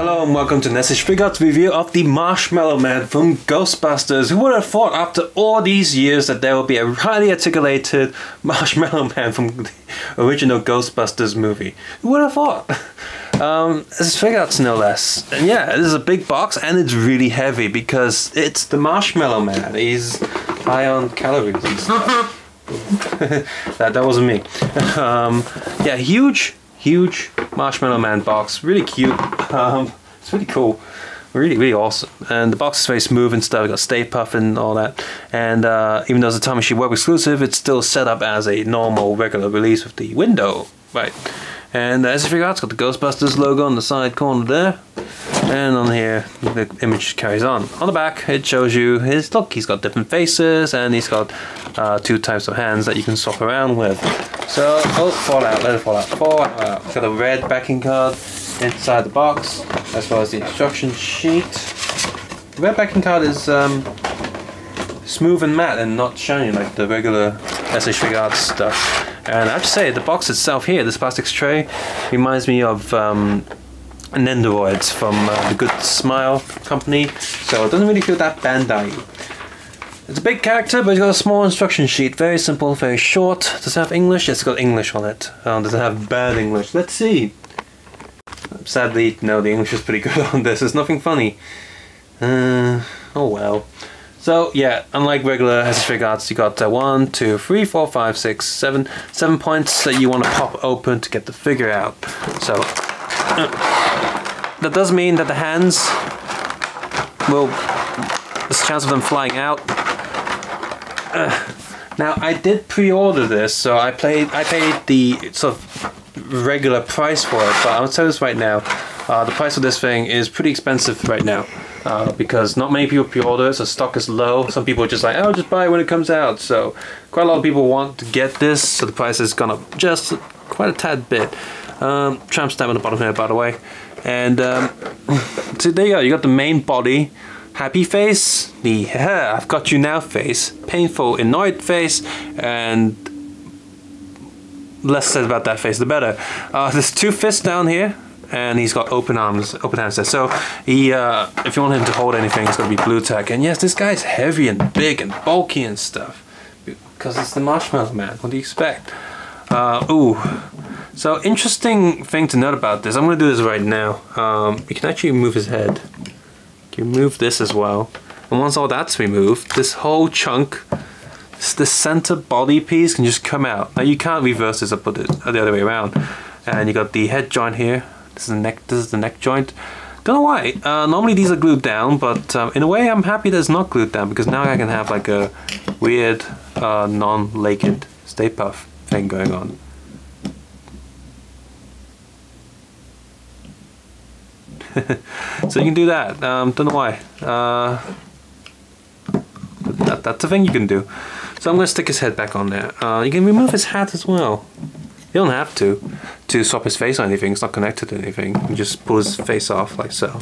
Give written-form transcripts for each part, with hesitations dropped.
Hello and welcome to Nessish Figuarts review of the Marshmallow Man from Ghostbusters. Who would have thought after all these years that there will be a highly articulated Marshmallow Man from the original Ghostbusters movie? Who would have thought? It's Figuarts no less. And yeah, this is a big box and it's really heavy because it's the Marshmallow Man. He's high on calories and stuff. that wasn't me. Yeah, huge Marshmallow Man box, really cute. It's really cool, really awesome. And the box is very smooth and stuff. We got Stay Puft and all that. And even though it's a Time Machine Web exclusive, it's still set up as a normal, regular release with the window, right? And as you figure out, it's got the Ghostbusters logo on the side corner there. And on here, the image carries on. On the back, it shows you his look. He's got different faces, and he's got two types of hands that you can swap around with. So, oh, fall out, let it fall out. Fall out. It's got a red backing card inside the box, as well as the instruction sheet. The red backing card is smooth and matte and not shiny like the regular Nessish Figuarts stuff. And I have to say, the box itself here, this plastic tray, reminds me of Nendoroids from the Good Smile company, so it doesn't really feel that Bandai. It's a big character, but it's got a small instruction sheet. Very simple, very short. Does it have English? Yes, it's got English on it. Does it have bad English? Let's see. Sadly, no, the English is pretty good on this. There's nothing funny. Oh well. So yeah, unlike regular Nessish Figuarts, you got 1, 2, 3, 4, 5, 6, 7 points that you want to pop open to get the figure out. So that does mean that the hands will, there's a chance of them flying out. Now I did pre-order this, so I paid the sort of regular price for it, but I'll tell you this right now, the price of this thing is pretty expensive right now. Because not many people pre-order it, so stock is low. Some people are just like, oh, just buy it when it comes out. So quite a lot of people want to get this, so the price has gone up just quite a tad bit. Tramp stamp on the bottom here, by the way. And so there you go, you got the main body, happy face, the I've got you now face, painful annoyed face, and less said about that face the better. There's 2 fists down here. And he's got open arms, open hands there. So he, if you want him to hold anything, it's going to be blue tack. And yes, this guy's heavy and big and bulky and stuff, because it's the Marshmallow Man. What do you expect? Ooh. So interesting thing to note about this. I'm going to do this right now. You can actually move his head. You can move this as well. And once all that's removed, this whole chunk, this center body piece can just come out. Now you can't reverse this or put it the other way around. And you got the head joint here. This is the neck joint. Don't know why. Normally these are glued down, but in a way I'm happy that it's not glued down, because now I can have like a weird non-laked Stay Puft thing going on. So you can do that. Don't know why. That's a thing you can do. So I'm going to stick his head back on there. You can remove his hat as well. You don't have to swap his face or anything. It's not connected to anything. You just pull his face off like so,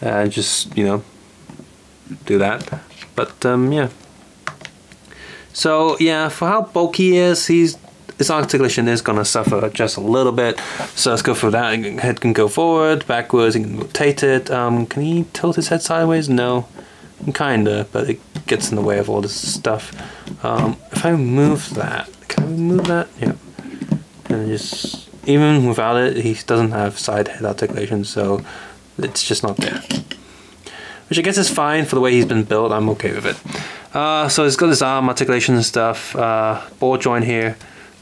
and just, you know, do that. But yeah. So yeah, for how bulky he is, his articulation is gonna suffer just a little bit. So let's go through that. Head can go forward, backwards. He can rotate it. Can he tilt his head sideways? No, kinda, but it gets in the way of all this stuff. If I move that, can I move that? Yeah. And just, even without it, he doesn't have side head articulation, so it's just not there. Which I guess is fine for the way he's been built. I'm okay with it. So he's got his arm articulation and stuff. Ball joint here,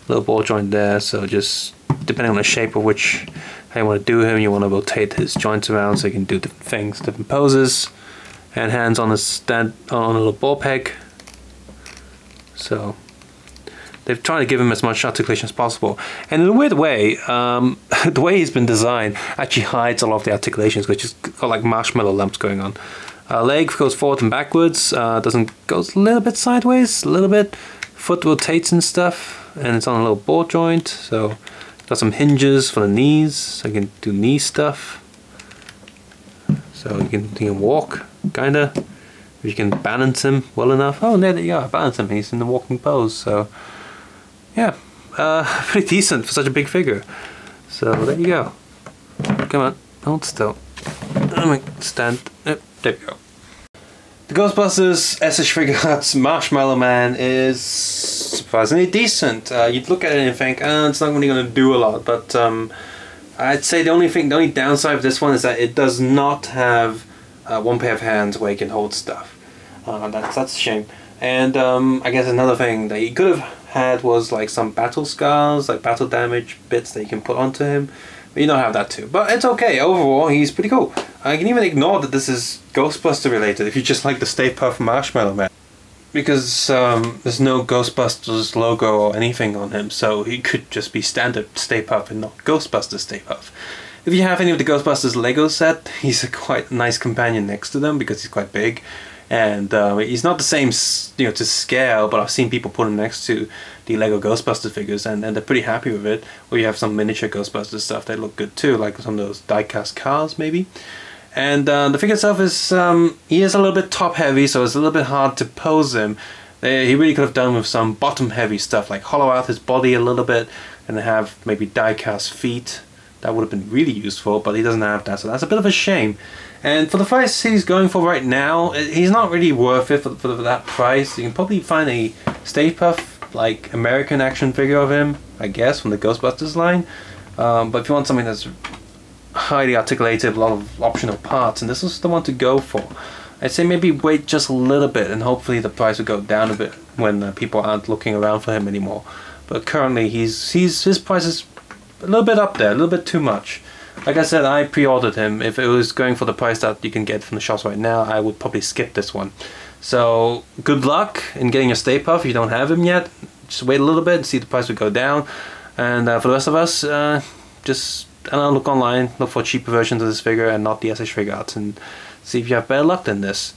little ball joint there. So just depending on the shape of which how you want to do him, you want to rotate his joints around so you can do different things, different poses. And hands on on a little ball peg. So they've tried to give him as much articulation as possible. And in a weird way, the way he's been designed actually hides a lot of the articulations, which is got like marshmallow lumps going on. Leg goes forward and backwards, goes a little bit sideways, a little bit. Foot rotates and stuff, and it's on a little ball joint. So got some hinges for the knees, so you can do knee stuff. So you can walk, kinda. If you can balance him well enough. Oh, there you go, balance him. He's in the walking pose. So yeah, pretty decent for such a big figure. So there you go. Come on, hold still. Let me stand. There we go. The Ghostbusters SH Figure Arts Marshmallow Man is surprisingly decent. You'd look at it and think, it's not really going to do a lot, but I'd say the only downside of this one is that it does not have one pair of hands where you can hold stuff. That's a shame. And I guess another thing that you could have had was like some battle scars, like battle damage bits that you can put onto him. But you don't have that too. But it's okay. Overall, he's pretty cool. I can even ignore that this is Ghostbuster related if you just like the Stay Puft Marshmallow Man. Because there's no Ghostbusters logo or anything on him, so he could just be standard Stay Puft and not Ghostbusters Stay Puft. If you have any of the Ghostbusters Lego set, he's a quite nice companion next to them because he's quite big. And he's not the same, to scale, but I've seen people put him next to the Lego Ghostbusters figures, and they're pretty happy with it. Or you have some miniature Ghostbusters stuff that look good too, like some of those die-cast cars maybe. And the figure itself is, he is a little bit top-heavy, so it's a little bit hard to pose him. He really could have done with some bottom-heavy stuff, like hollow out his body a little bit, and have maybe die-cast feet. That would have been really useful, but he doesn't have that, so that's a bit of a shame. And for the price he's going for right now, he's not really worth it for that price. You can probably find a Stay Puft, like American action figure of him, I guess, from the Ghostbusters line. But if you want something that's highly articulated, a lot of optional parts, and this is the one to go for. I'd say maybe wait just a little bit, and hopefully the price will go down a bit when people aren't looking around for him anymore. But currently, his price is a little bit up there, a little bit too much. Like I said, I pre-ordered him. If it was going for the price that you can get from the shops right now, I would probably skip this one. So, good luck in getting your Stay Puft if you don't have him yet. Just wait a little bit and see the price will go down. And for the rest of us, just look online, look for cheaper versions of this figure and not the SH Figure Arts, and see if you have better luck than this.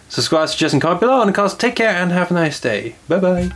Subscribe, suggest, and comment below, and of course, take care and have a nice day. Bye bye.